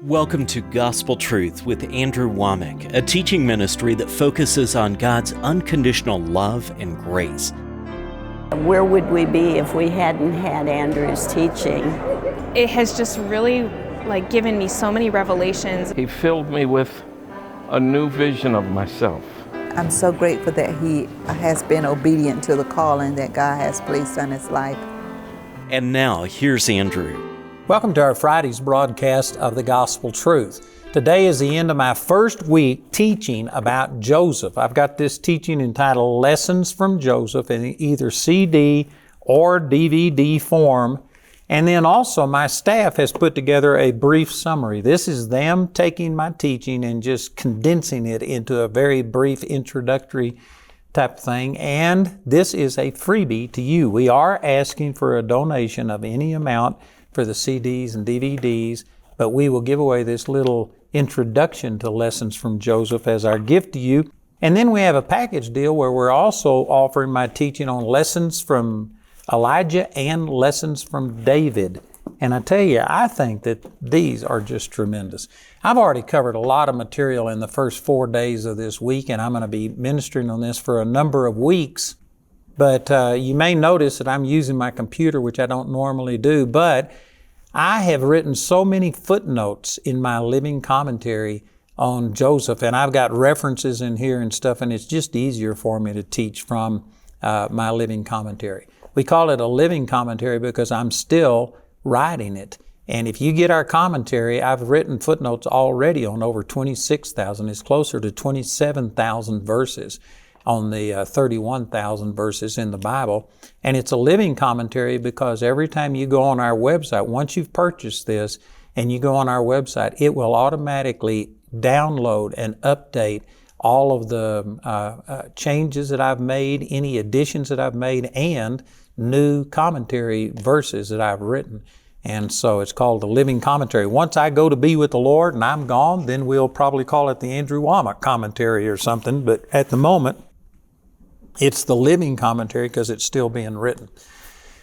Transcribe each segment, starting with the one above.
Welcome to Gospel Truth with Andrew Wommack, a teaching ministry that focuses on God's unconditional love and grace. Where would we be if we hadn't had Andrew's teaching? It has just really given me so many revelations. He filled me with a new vision of myself. I'm so grateful that he has been obedient to the calling that God has placed on his life. And now, here's Andrew. Welcome to our Friday's broadcast of the Gospel Truth. Today is the end of my first week teaching about Joseph. I've got this teaching entitled Lessons from Joseph in either CD or DVD form. And then also my staff has put together a brief summary. This is them taking my teaching and just condensing it into a very brief introductory type thing. And this is a freebie to you. We are asking for a donation of any amount for the CDs and DVDs, but we will give away this little introduction to Lessons from Joseph as our gift to you. And then we have a package deal where we're also offering my teaching on lessons from Elijah and lessons from David. And I tell you, I think that these are just tremendous. I've already covered a lot of material in the first 4 days of this week, and I'm going to be ministering on this for a number of weeks. But you may notice that I'm using my computer, which I don't normally do, but I have written so many footnotes in my living commentary on Joseph, and I've got references in here and stuff, and it's just easier for me to teach from my living commentary. We call it a living commentary because I'm still writing it. And if you get our commentary, I've written footnotes already on over 26,000. It's closer to 27,000 verses on the 31,000 verses in the Bible. And it's a living commentary because every time you go on our website, once you've purchased this and you go on our website, it will automatically download and update all of the changes that I've made, any additions that I've made, and new commentary verses that I've written. And so it's called the living commentary. Once I go to be with the Lord and I'm gone, then we'll probably call it the Andrew Wommack commentary or something. But at the moment, it's the living commentary because it's still being written.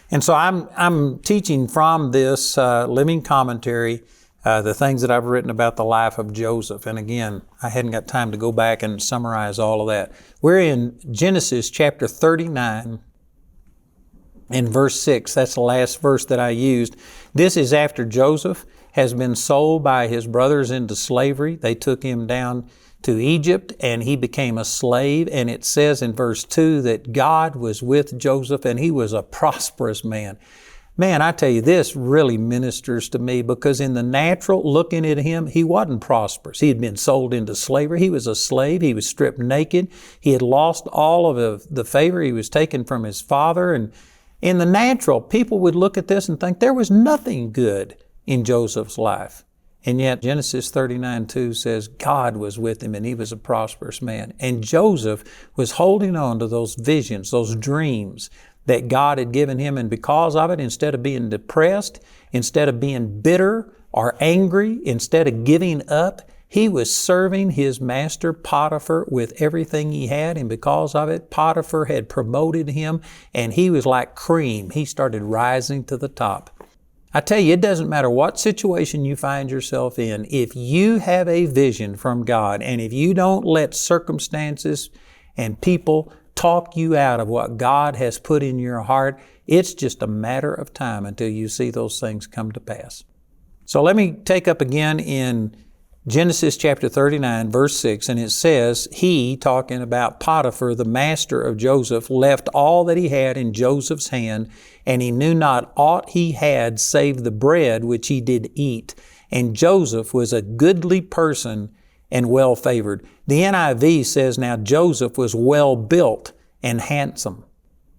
And so I'm teaching from this living commentary the things that I've written about the life of Joseph. And again, I hadn't got time to go back and summarize all of that. We're in Genesis chapter 39 and verse 6. That's the last verse that I used. This is after Joseph has been sold by his brothers into slavery. They took him down to Egypt and he became a slave. And it says in verse 2 that God was with Joseph and he was a prosperous man. Man, I tell you, this really ministers to me because in the natural, looking at him, he wasn't prosperous. He had been sold into slavery. He was a slave. He was stripped naked. He had lost all of the favor he was taken from his father. And in the natural, people would look at this and think there was nothing good in Joseph's life. And yet Genesis 39:2 says God was with him and he was a prosperous man. And Joseph was holding on to those visions, those dreams that God had given him. And because of it, instead of being depressed, instead of being bitter or angry, instead of giving up, he was serving his master Potiphar with everything he had. And because of it, Potiphar had promoted him and he was like cream. He started rising to the top. I tell you, it doesn't matter what situation you find yourself in. If you have a vision from God and if you don't let circumstances and people talk you out of what God has put in your heart, it's just a matter of time until you see those things come to pass. So let me take up again in Genesis chapter 39, verse 6, and it says, he, talking about Potiphar, the master of Joseph, left all that he had in Joseph's hand, and he knew not aught he had save the bread which he did eat. And Joseph was a goodly person and well favored. The NIV says now Joseph was well built and handsome.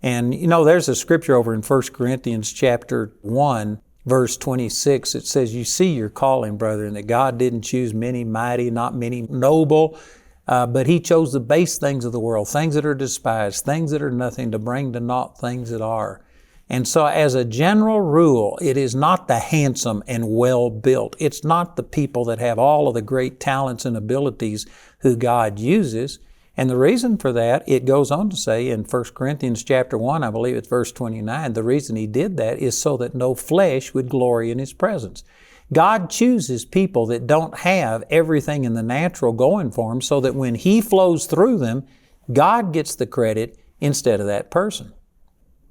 And you know, there's a scripture over in 1 Corinthians chapter 1, verse 26, it says, you see your calling, brethren, that God didn't choose many mighty, not many noble, but he chose the base things of the world, things that are despised, things that are nothing, to bring to naught things that are. And so as a general rule, it is not the handsome and well-built. It's not the people that have all of the great talents and abilities who God uses. And the reason for that, it goes on to say in 1 Corinthians chapter 1, I believe it's verse 29, the reason he did that is so that no flesh would glory in his presence. God chooses people that don't have everything in the natural going for them so that when He flows through them, God gets the credit instead of that person.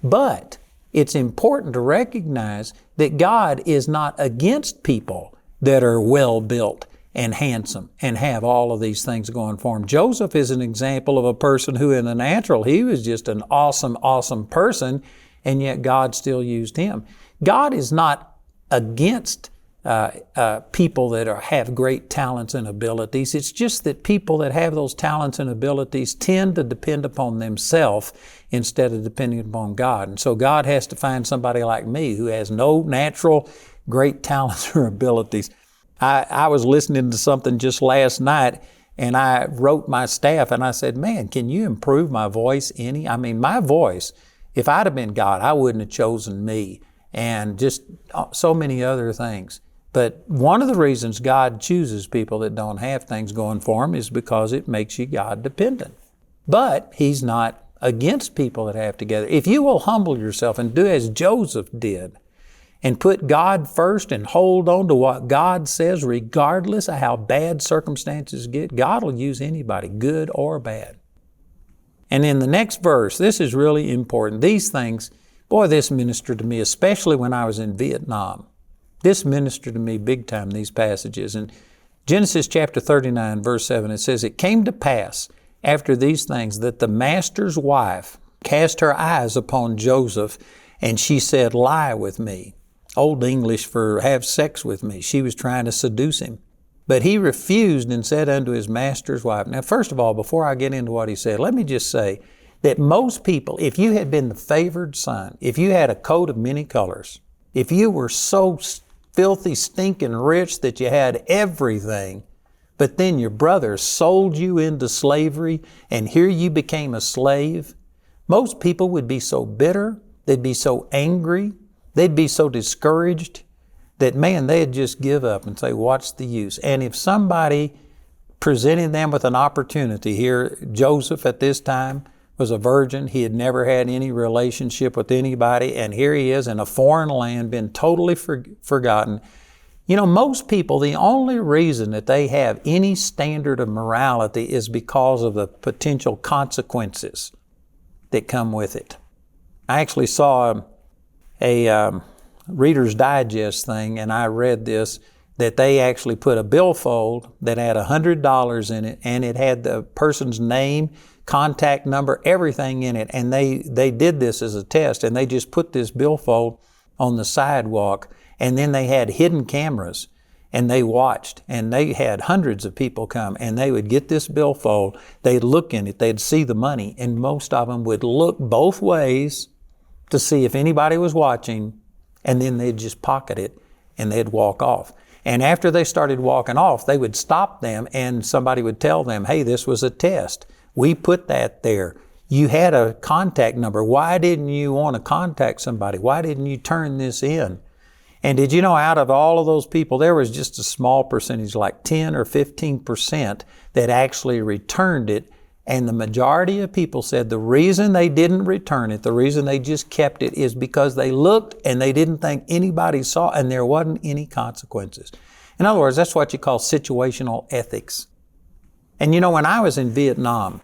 But it's important to recognize that God is not against people that are well-built and handsome and have all of these things going for them. Joseph is an example of a person who in the natural, he was just an awesome, awesome person, and yet God still used him. God is not against people that have great talents and abilities. It's just that people that have those talents and abilities tend to depend upon themselves instead of depending upon God. And so God has to find somebody like me who has no natural great talents or abilities. I was listening to something just last night, and I wrote my staff and I said, man, can you improve my voice any? I mean, my voice, if I'd have been God, I wouldn't have chosen me, and just so many other things. But one of the reasons God chooses people that don't have things going for them is because it makes you God dependent. But He's not against people that have together. If you will humble yourself and do as Joseph did and put God first and hold on to what God says regardless of how bad circumstances get, God will use anybody, good or bad. And in the next verse, this is really important. These things, boy, this ministered to me, especially when I was in Vietnam. This ministered to me big time, these passages. In Genesis chapter 39, verse 7, it says, "It came to pass after these things that the master's wife cast her eyes upon Joseph, and she said, 'Lie with me.'" Old English for have sex with me. She was trying to seduce him. But he refused and said unto his master's wife. Now, first of all, before I get into what he said, let me just say that most people, if you had been the favored son, if you had a coat of many colors, if you were so filthy, stinking rich that you had everything, but then your brother sold you into slavery and here you became a slave, most people would be so bitter, they'd be so angry, they'd be so discouraged that, man, they'd just give up and say, what's the use? And if somebody presented them with an opportunity here, Joseph at this time was a virgin. He had never had any relationship with anybody, and here he is in a foreign land, been totally forgotten. You know, most people, the only reason that they have any standard of morality is because of the potential consequences that come with it. I actually saw a Reader's Digest thing, and I read this, that they actually put a billfold that had $100 in it, and it had the person's name, contact number, everything in it. And they did this as a test, and they just put this billfold on the sidewalk, and then they had hidden cameras, and they watched, and they had hundreds of people come, and they would get this billfold, they'd look in it, they'd see the money, and most of them would look both ways to see if anybody was watching, and then they'd just pocket it, and they'd walk off. And after they started walking off, they would stop them, and somebody would tell them, hey, this was a test. We put that there. You had a contact number. Why didn't you want to contact somebody? Why didn't you turn this in? And did you know out of all of those people, there was just a small percentage, like 10 or 15%, that actually returned it. And the majority of people said the reason they didn't return it, the reason they just kept it, is because they looked and they didn't think anybody saw, and there wasn't any consequences. In other words, that's what you call situational ethics. And you know, when I was in Vietnam,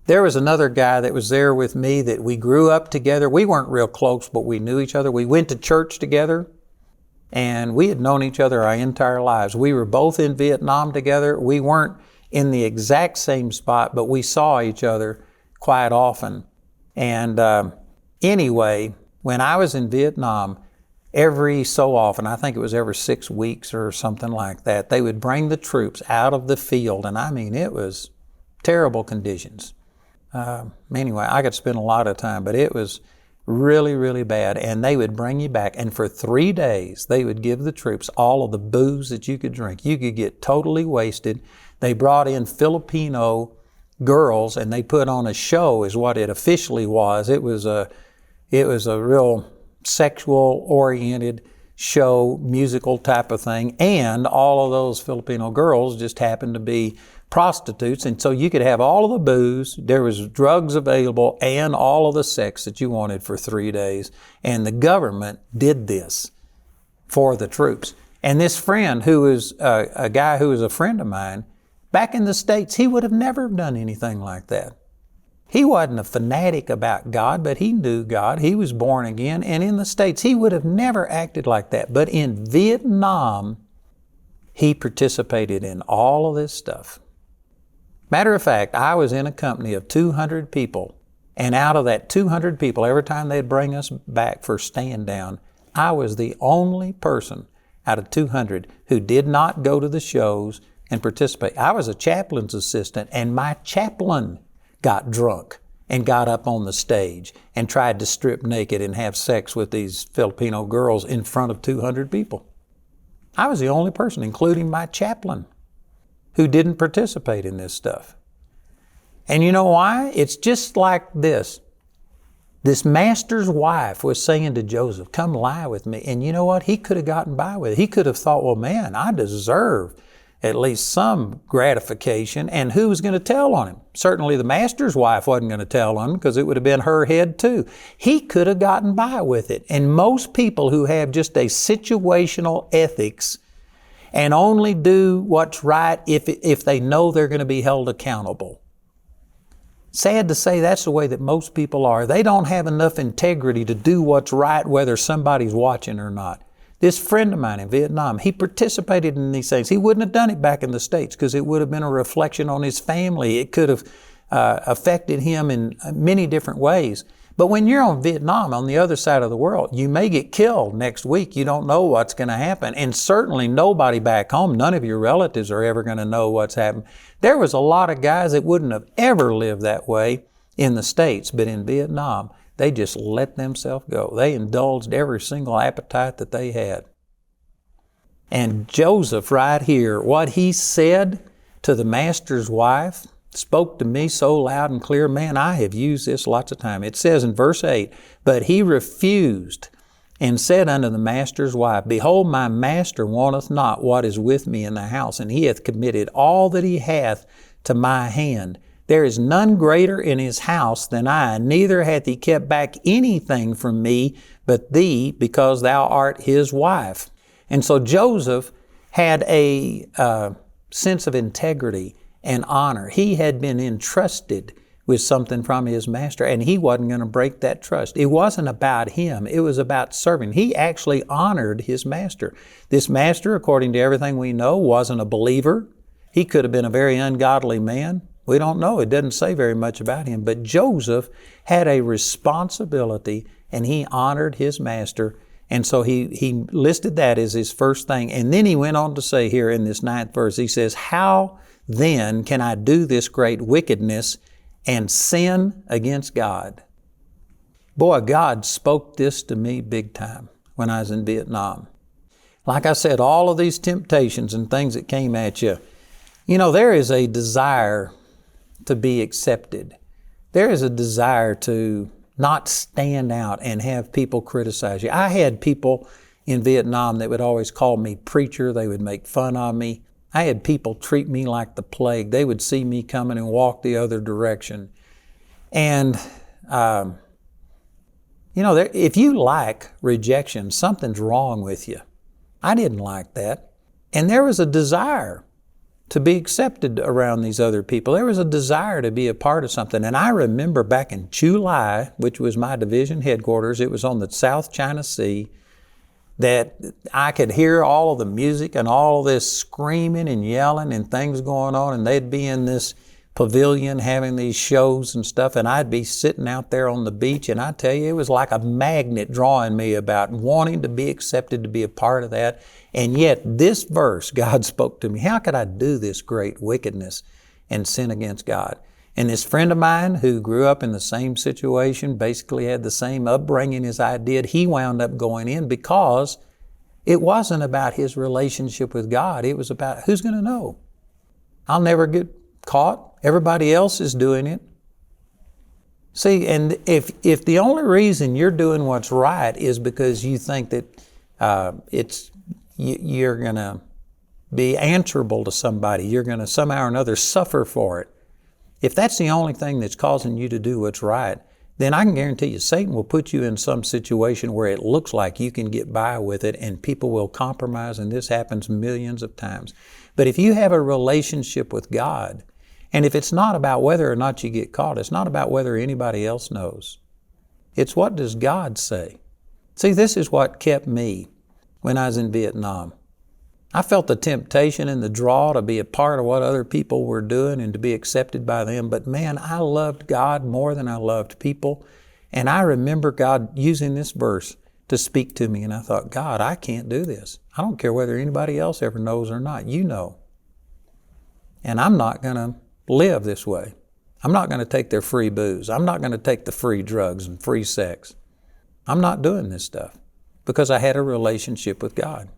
there was another guy that was there with me that we grew up together. We weren't real close, but we knew each other. We went to church together, and we had known each other our entire lives. We were both in Vietnam together. We weren't in the exact same spot, but we saw each other quite often. And anyway, when I was in Vietnam, every so often, I think it was every 6 weeks or something like that, they would bring the troops out of the field. And I mean, it was terrible conditions. Anyway, I could spend a lot of time, but it was really, really bad. And they would bring you back. And for 3 days, they would give the troops all of the booze that you could drink. You could get totally wasted. They brought in Filipino girls, and they put on a show, is what it officially was. It was a real sexual-oriented show, musical type of thing. And all of those Filipino girls just happened to be prostitutes. And so you could have all of the booze, there was drugs available, and all of the sex that you wanted for 3 days. And the government did this. for the troops. And this friend, who is a guy who was a friend of mine, back in the States, he would have never done anything like that. He wasn't a fanatic about God, but he knew God. He was born again. And in the States, he would have never acted like that. But in Vietnam, he participated in all of this stuff. Matter of fact, I was in a company of 200 people. And out of that 200 people, every time they'd bring us back for stand down, I was the only person out of 200 who did not go to the shows and participate. I was a chaplain's assistant, and my chaplain got drunk and got up on the stage and tried to strip naked and have sex with these Filipino girls in front of 200 people. I was the only person, including my chaplain, who didn't participate in this stuff. And you know why? It's just like this. This master's wife was saying to Joseph, come lie with me. And you know what? He could have gotten by with it. He could have thought, well, man, I deserve at least some gratification. And who was going to tell on him? Certainly the master's wife wasn't going to tell on him, because it would have been her head too. He could have gotten by with it. And most people who have just a situational ethics and only do what's right if they know they're going to be held accountable. Sad to say, that's the way that most people are. They don't have enough integrity to do what's right whether somebody's watching or not. This friend of mine in Vietnam, he participated in these things. He wouldn't have done it back in the States because it would have been a reflection on his family. It could have affected him in many different ways. But when you're on Vietnam, on the other side of the world, you may get killed next week. You don't know what's going to happen. And certainly nobody back home, none of your relatives are ever going to know what's happened. There was a lot of guys that wouldn't have ever lived that way in the States, but in Vietnam, they just let themselves go. They indulged every single appetite that they had. And Joseph right here, what he said to the master's wife spoke to me so loud and clear. Man, I have used this lots of time. It says in verse 8, but he refused and said unto the master's wife, behold, my master wanteth not what is with me in the house, and he hath committed all that he hath to my hand. There is none greater in his house than I, neither hath he kept back anything from me but thee, because thou art his wife. And so Joseph had a sense of integrity and honor. He had been entrusted with something from his master, and he wasn't going to break that trust. It wasn't about him. It was about serving. He actually honored his master. This master, according to everything we know, wasn't a believer. He could have been a very ungodly man. We don't know. It doesn't say very much about him. But Joseph had a responsibility, and he honored his master. And so he listed that as his first thing. And then he went on to say here in this 9th verse, he says, how then can I do this great wickedness and sin against God? Boy, God spoke this to me big time when I was in Vietnam. Like I said, all of these temptations and things that came at you, you know, there is a desire to be accepted. There is a desire to not stand out and have people criticize you. I had people in Vietnam that would always call me preacher. They would make fun of me. I had people treat me like the plague. They would see me coming and walk the other direction. And, you know, if you like rejection, something's wrong with you. I didn't like that. And there was a desire to be accepted around these other people. There was a desire to be a part of something. And I remember back in Chu Lai, which was my division headquarters, it was on the South China Sea, that I could hear all of the music and all of this screaming and yelling and things going on, and they'd be in this pavilion having these shows and stuff, and I'd be sitting out there on the beach, and I tell you, it was like a magnet drawing me about wanting to be accepted, to be a part of that. And yet this verse, God spoke to me, how could I do this great wickedness and sin against God? And this friend of mine who grew up in the same situation, basically had the same upbringing as I did, he wound up going in because it wasn't about his relationship with God. It was about, who's going to know? I'll never get caught. Everybody else is doing it. See, and if the only reason you're doing what's right is because you think that you're going to be answerable to somebody, you're going to somehow or another suffer for it, if that's the only thing that's causing you to do what's right, then I can guarantee you Satan will put you in some situation where it looks like you can get by with it and people will compromise, and this happens millions of times. But if you have a relationship with God, and if it's not about whether or not you get caught, it's not about whether anybody else knows. It's what does God say? See, this is what kept me when I was in Vietnam. I felt the temptation and the draw to be a part of what other people were doing and to be accepted by them. But man, I loved God more than I loved people. And I remember God using this verse to speak to me. And I thought, God, I can't do this. I don't care whether anybody else ever knows or not. You know. And I'm not going to live this way. I'm not going to take their free booze. I'm not going to take the free drugs and free sex. I'm not doing this stuff because I had a relationship with God.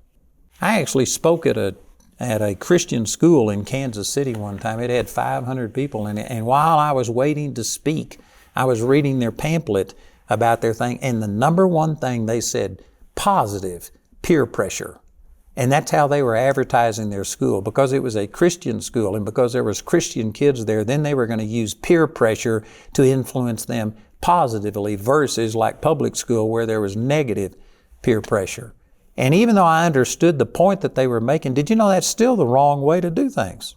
I actually spoke at a Christian school in Kansas City one time. It had 500 people in it. And while I was waiting to speak, I was reading their pamphlet about their thing. And the number one thing they said, positive peer pressure. And that's how they were advertising their school. Because it was a Christian school and because there was Christian kids there, then they were going to use peer pressure to influence them positively versus like public school where there was negative peer pressure. And even though I understood the point that they were making, did you know that's still the wrong way to do things?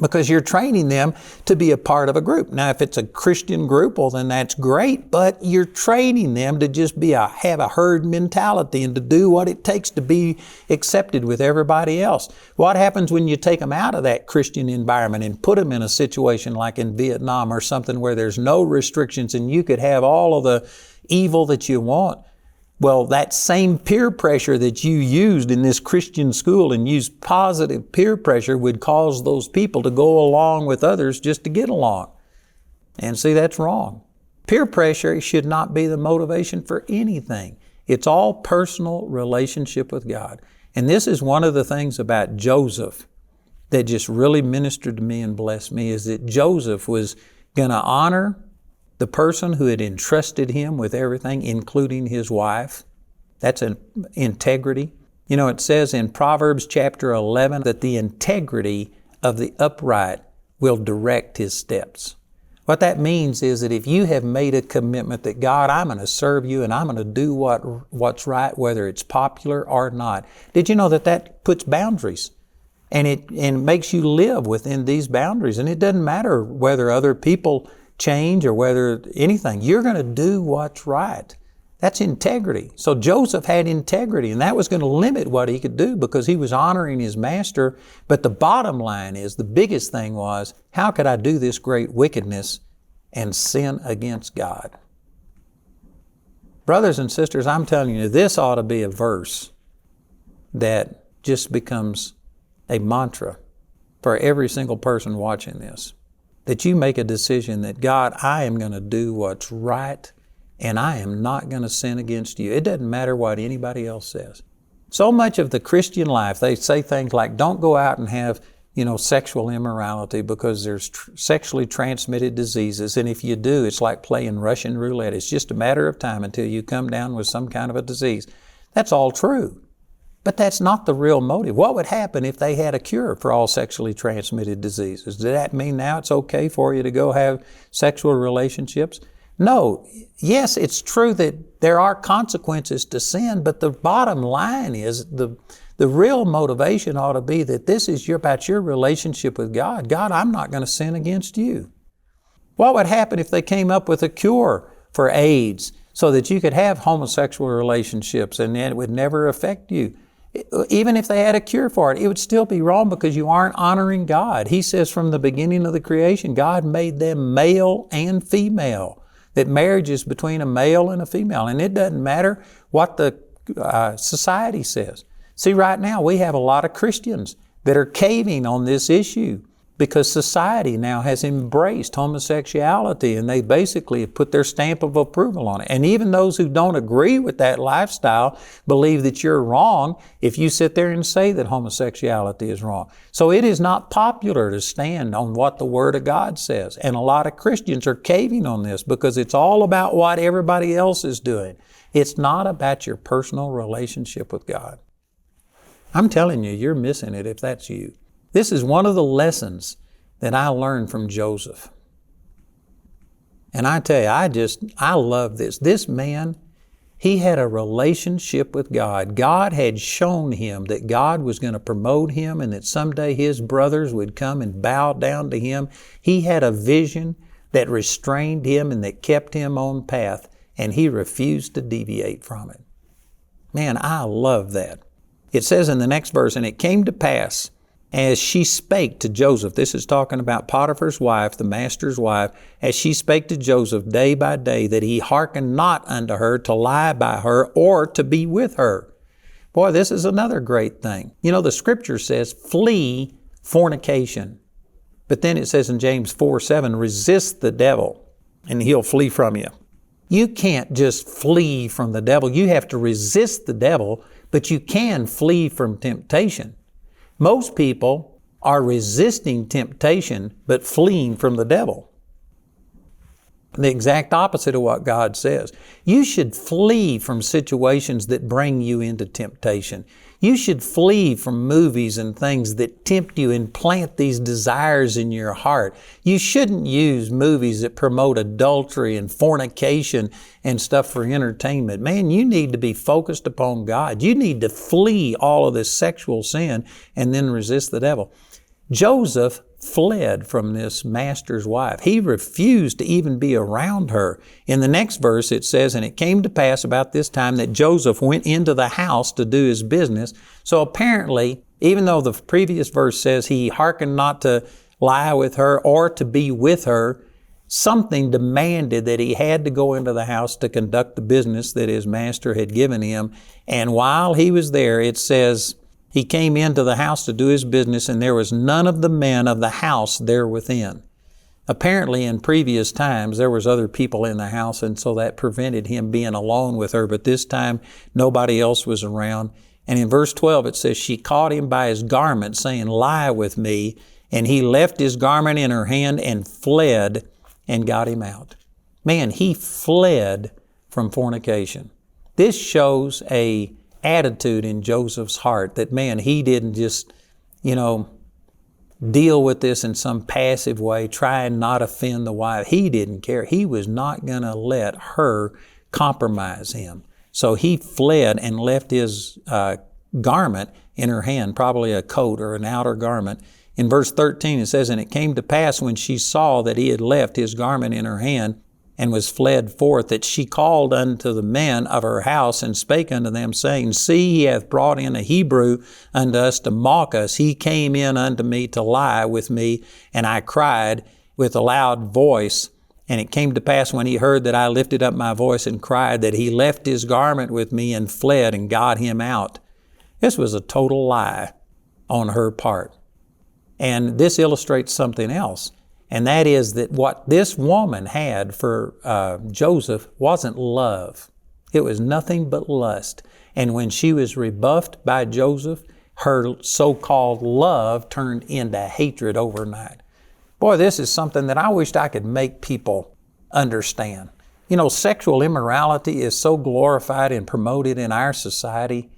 Because you're training them to be a part of a group. Now, if it's a Christian group, well, then that's great, but you're training them to just have a herd mentality and to do what it takes to be accepted with everybody else. What happens when you take them out of that Christian environment and put them in a situation like in Vietnam or something where there's no restrictions and you could have all of the evil that you want? Well, that same peer pressure that you used in this Christian school and used positive peer pressure would cause those people to go along with others just to get along. And see, that's wrong. Peer pressure should not be the motivation for anything. It's all personal relationship with God. And this is one of the things about Joseph that just really ministered to me and blessed me, is that Joseph was going to honor the person who had entrusted him with everything, including his wife. That's an integrity. You know, it says in Proverbs chapter 11 that the integrity of the upright will direct his steps. What that means is that if you have made a commitment that, God, I'm going to serve you and I'm going to do what's right, whether it's popular or not. Did you know that puts boundaries? And it makes you live within these boundaries. And it doesn't matter whether other people change or whether anything. You're going to do what's right. That's integrity. So Joseph had integrity, and that was going to limit what he could do because he was honoring his master. But the bottom line is, the biggest thing was, how could I do this great wickedness and sin against God? Brothers and sisters, I'm telling you, this ought to be a verse that just becomes a mantra for every single person watching this. That you make a decision that, God, I am going to do what's right and I am not going to sin against you. It doesn't matter what anybody else says. So much of the Christian life, they say things like, don't go out and have, sexual immorality because there's sexually transmitted diseases. And if you do, it's like playing Russian roulette. It's just a matter of time until you come down with some kind of a disease. That's all true. But that's not the real motive. What would happen if they had a cure for all sexually transmitted diseases? Does that mean now it's okay for you to go have sexual relationships? No. Yes, it's true that there are consequences to sin, but the bottom line is the real motivation ought to be that this is about your relationship with God. God, I'm not going to sin against you. What would happen if they came up with a cure for AIDS so that you could have homosexual relationships and it would never affect you? Even if they had a cure for it, it would still be wrong because you aren't honoring God. He says from the beginning of the creation, God made them male and female, that marriage is between a male and a female. And it doesn't matter what the society says. See, right now we have a lot of Christians that are caving on this issue because society now has embraced homosexuality and they basically have put their stamp of approval on it. And even those who don't agree with that lifestyle believe that you're wrong if you sit there and say that homosexuality is wrong. So it is not popular to stand on what the Word of God says. And a lot of Christians are caving on this because it's all about what everybody else is doing. It's not about your personal relationship with God. I'm telling you, you're missing it if that's you. This is one of the lessons that I learned from Joseph. And I tell you, I love this. This man, he had a relationship with God. God had shown him that God was going to promote him and that someday his brothers would come and bow down to him. He had a vision that restrained him and that kept him on path, and he refused to deviate from it. Man, I love that. It says in the next verse, and it came to pass as she spake to Joseph, this is talking about Potiphar's wife, the master's wife, as she spake to Joseph day by day, that he hearkened not unto her to lie by her or to be with her. Boy, this is another great thing. You know, the scripture says, flee fornication. But then it says in James 4:7, resist the devil and he'll flee from you. You can't just flee from the devil. You have to resist the devil, but you can flee from temptation. Most people are resisting temptation, but fleeing from the devil. The exact opposite of what God says. You should flee from situations that bring you into temptation. You should flee from movies and things that tempt you and plant these desires in your heart. You shouldn't use movies that promote adultery and fornication and stuff for entertainment. Man, you need to be focused upon God. You need to flee all of this sexual sin and then resist the devil. Joseph fled from this master's wife. He refused to even be around her. In the next verse it says, and it came to pass about this time that Joseph went into the house to do his business. So apparently, even though the previous verse says he hearkened not to lie with her or to be with her, something demanded that he had to go into the house to conduct the business that his master had given him. And while he was there, it says, he came into the house to do his business, and there was none of the men of the house there within. Apparently, in previous times, there was other people in the house, and so that prevented him being alone with her. But this time, nobody else was around. And in verse 12, it says, she caught him by his garment, saying, lie with me. And he left his garment in her hand and fled and got him out. Man, he fled from fornication. This shows a attitude in Joseph's heart that, man, he didn't just, deal with this in some passive way, try and not offend the wife. He didn't care. He was not going to let her compromise him. So he fled and left his garment in her hand, probably a coat or an outer garment. In verse 13 it says, and it came to pass when she saw that he had left his garment in her hand, and was fled forth, that she called unto the men of her house, and spake unto them, saying, see, he hath brought in a Hebrew unto us to mock us. He came in unto me to lie with me, and I cried with a loud voice. And it came to pass when he heard that I lifted up my voice and cried, that he left his garment with me and fled and got him out. This was a total lie on her part. And this illustrates something else. And that is that what this woman had for Joseph wasn't love. It was nothing but lust. And when she was rebuffed by Joseph, her so-called love turned into hatred overnight. Boy, this is something that I wished I could make people understand. Sexual immorality is so glorified and promoted in our society,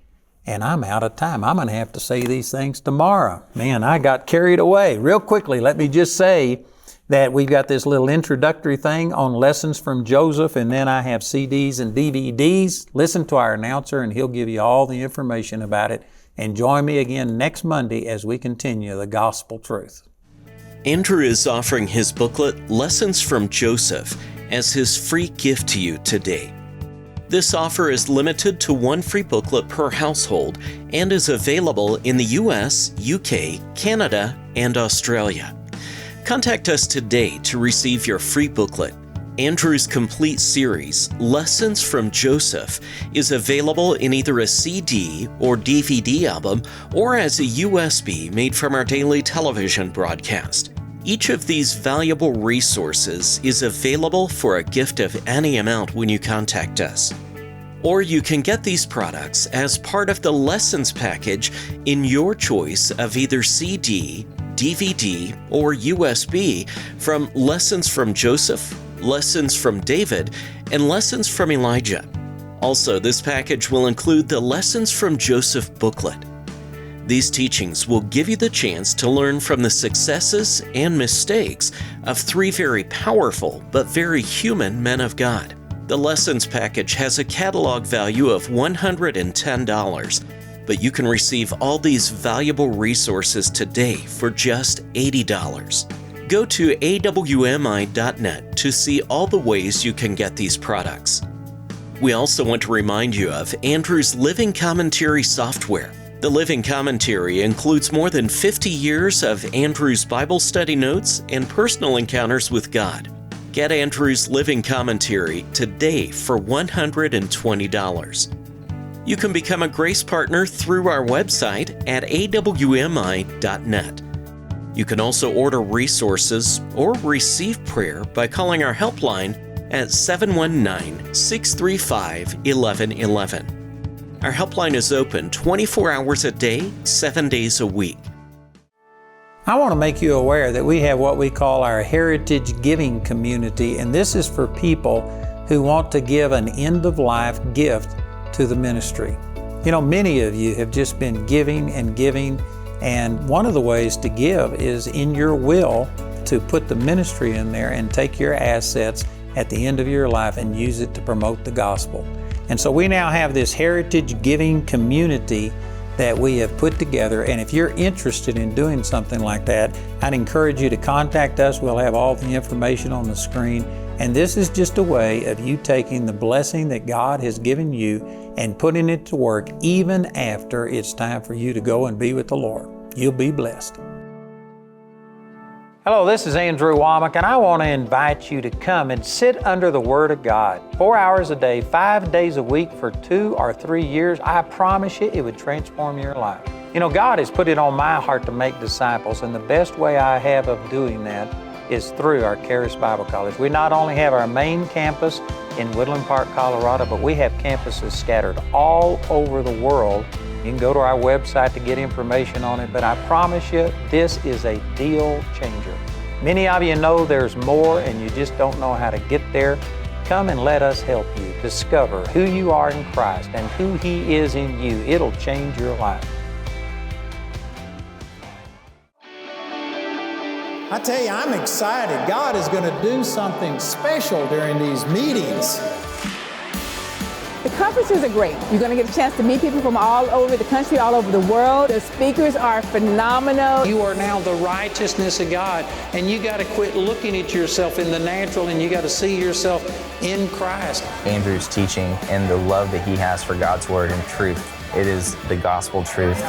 and I'm out of time. I'm going to have to say these things tomorrow. Man, I got carried away. Real quickly, let me just say that we've got this little introductory thing on lessons from Joseph, and then I have CDs and DVDs. Listen to our announcer, and he'll give you all the information about it. And join me again next Monday as we continue the gospel truth. Andrew is offering his booklet, Lessons from Joseph, as his free gift to you today. This offer is limited to one free booklet per household and is available in the US, UK, Canada, and Australia. Contact us today to receive your free booklet. Andrew's complete series, Lessons from Joseph, is available in either a CD or DVD album or as a USB made from our daily television broadcast. Each of these valuable resources is available for a gift of any amount when you contact us. Or you can get these products as part of the lessons package in your choice of either CD, DVD, or USB from Lessons from Joseph, Lessons from David, and Lessons from Elijah. Also, this package will include the Lessons from Joseph booklet. These teachings will give you the chance to learn from the successes and mistakes of 3 very powerful but very human men of God. The lessons package has a catalog value of $110, but you can receive all these valuable resources today for just $80. Go to awmi.net to see all the ways you can get these products. We also want to remind you of Andrew's Living Commentary software. The Living Commentary includes more than 50 years of Andrew's Bible study notes and personal encounters with God. Get Andrew's Living Commentary today for $120. You can become a Grace Partner through our website at awmi.net. You can also order resources or receive prayer by calling our helpline at 719-635-1111. Our helpline is open 24 hours a day, 7 days a week. I want to make you aware that we have what we call our Heritage Giving Community, and this is for people who want to give an end-of-life gift to the ministry. You know, many of you have just been giving and giving, and one of the ways to give is in your will to put the ministry in there and take your assets at the end of your life and use it to promote the gospel. And so we now have this Heritage Giving Community that we have put together, and if you're interested in doing something like that, I'd encourage you to contact us. We'll have all the information on the screen, and this is just a way of you taking the blessing that God has given you and putting it to work even after it's time for you to go and be with the Lord. You'll be blessed. Hello, this is Andrew Wommack, and I want to invite you to come and sit under the Word of God 4 hours a day, 5 days a week for 2 or 3 years. I promise you it would transform your life. You know, God has put it on my heart to make disciples, and the best way I have of doing that is through our Charis Bible College. We not only have our main campus in Woodland Park, Colorado, but we have campuses scattered all over the world. You can go to our website to get information on it, but I promise you, this is a deal changer. Many of you know there's more and you just don't know how to get there. Come and let us help you discover who you are in Christ and who He is in you. It'll change your life. I tell you, I'm excited. God is going to do something special during these meetings. The conferences are great. You're going to get a chance to meet people from all over the country, all over the world. The speakers are phenomenal. You are now the righteousness of God, and you got to quit looking at yourself in the natural, and you got to see yourself in Christ. Andrew's teaching and the love that he has for God's Word and truth, it is the gospel truth.